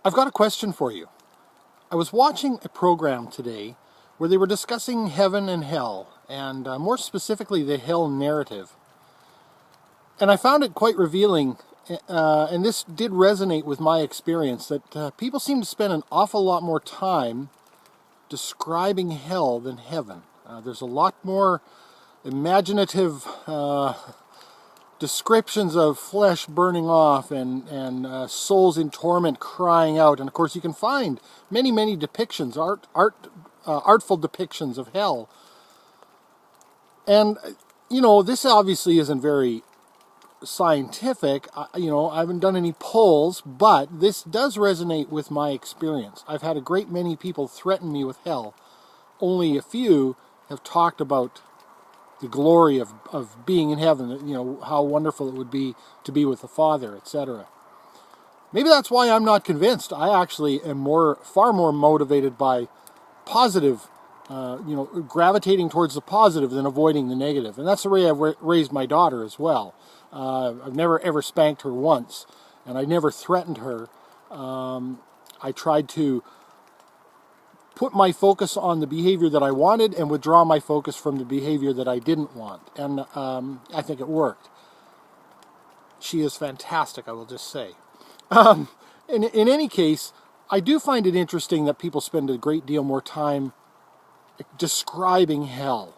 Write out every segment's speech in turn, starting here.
I've got a question for you. I was watching a program today where they were discussing heaven and hell, and more specifically the hell narrative. And I found it quite revealing, and this did resonate with my experience, that people seem to spend an awful lot more time describing hell than heaven. There's a lot more imaginative descriptions of flesh burning off and souls in torment crying out. And of course you can find many depictions, artful depictions of hell. And, this obviously isn't very scientific. I haven't done any polls, but this does resonate with my experience. I've had a great many people threaten me with hell. Only a few have talked about the glory of being in heaven, how wonderful it would be to be with the Father, etc. Maybe that's why I'm not convinced. I actually am far more motivated by positive, gravitating towards the positive than avoiding the negative. And that's the way I've raised my daughter as well. I've never ever spanked her once, and I never threatened her. I tried to put my focus on the behavior that I wanted and withdraw my focus from the behavior that I didn't want. And I think it worked. She is fantastic, I will just say. In any case, I do find it interesting that people spend a great deal more time describing hell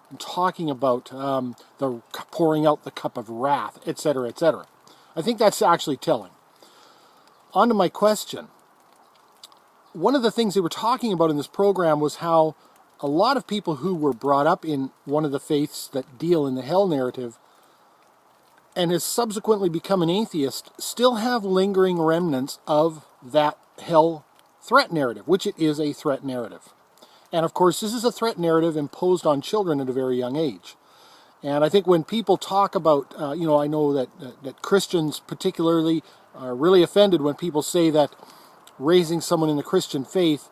and talking about the pouring out the cup of wrath, etc., etc. I think that's actually telling. On to my question. One of the things they were talking about in this program was how a lot of people who were brought up in one of the faiths that deal in the hell narrative and has subsequently become an atheist still have lingering remnants of that hell threat narrative, which it is a threat narrative. And of course, this is a threat narrative imposed on children at a very young age. And I think when people talk about, I know that Christians particularly are really offended when people say that raising someone in the Christian faith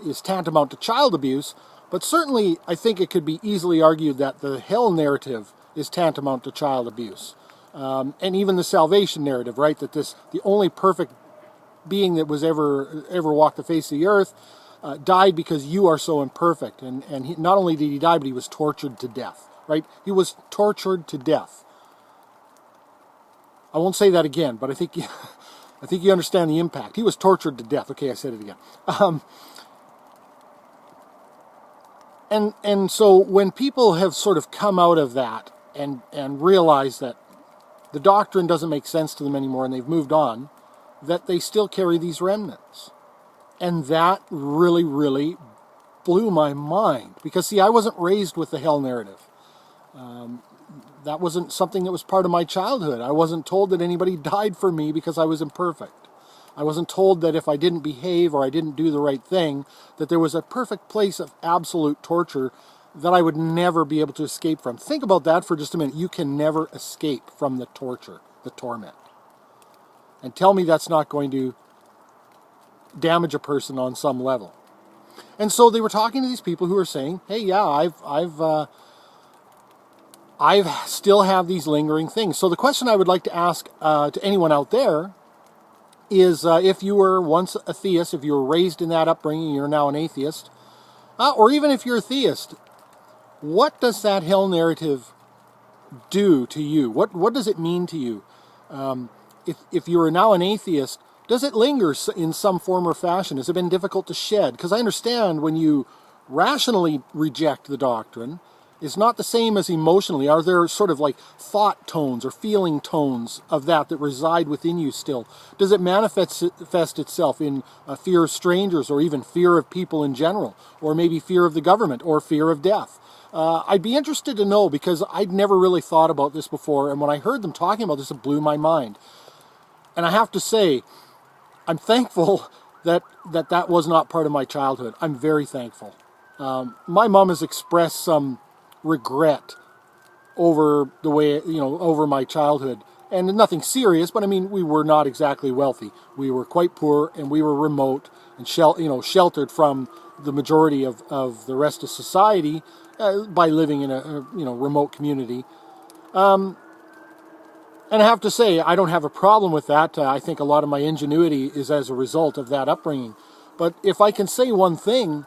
is tantamount to child abuse, but certainly I think it could be easily argued that the hell narrative is tantamount to child abuse. And even the salvation narrative, right, that the only perfect being that was ever walked the face of the earth died because you are so imperfect. And not only did he die, but he was tortured to death, right? He was tortured to death. I won't say that again, but I think you understand the impact. He was tortured to death. Okay, I said it again. And so when people have sort of come out of that and realized that the doctrine doesn't make sense to them anymore and they've moved on, that they still carry these remnants. And that really, really blew my mind. Because, see, I wasn't raised with the hell narrative. That wasn't something that was part of my childhood. I wasn't told that anybody died for me because I was imperfect. I wasn't told that if I didn't behave or I didn't do the right thing, that there was a perfect place of absolute torture that I would never be able to escape from. Think about that for just a minute. You can never escape from the torture, the torment. And tell me that's not going to damage a person on some level. And so they were talking to these people who were saying, hey, yeah, I still have these lingering things. So the question I would like to ask to anyone out there is if you were once a theist, if you were raised in that upbringing, you're now an atheist, or even if you're a theist, what does that hell narrative do to you? What does it mean to you? If you are now an atheist, does it linger in some form or fashion? Has it been difficult to shed? Because I understand when you rationally reject the doctrine, it's not the same as emotionally. Are there sort of like thought tones or feeling tones of that reside within you still? Does it manifest itself in fear of strangers or even fear of people in general? Or maybe fear of the government or fear of death? I'd be interested to know because I'd never really thought about this before. And when I heard them talking about this, it blew my mind. And I have to say, I'm thankful that was not part of my childhood. I'm very thankful. My mom has expressed some regret over the way, over my childhood. And nothing serious, but I mean, we were not exactly wealthy. We were quite poor and we were remote and sheltered from the majority of the rest of society by living in a remote community. And I have to say, I don't have a problem with that. I think a lot of my ingenuity is as a result of that upbringing. But if I can say one thing,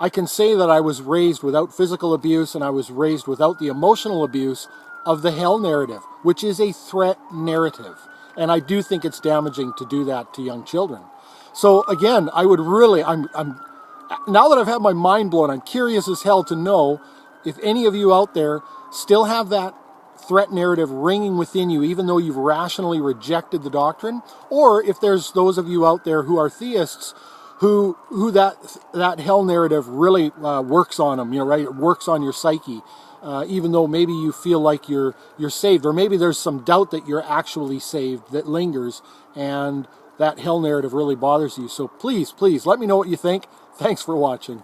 I can say that I was raised without physical abuse and I was raised without the emotional abuse of the hell narrative, which is a threat narrative. And I do think it's damaging to do that to young children. So again, I would really, I'm now that I've had my mind blown, I'm curious as hell to know if any of you out there still have that threat narrative ringing within you, even though you've rationally rejected the doctrine, or if there's those of you out there who are theists who that hell narrative really works on them, right? It works on your psyche, even though maybe you feel like you're saved, or maybe there's some doubt that you're actually saved that lingers, and that hell narrative really bothers you. So please, let me know what you think. Thanks for watching.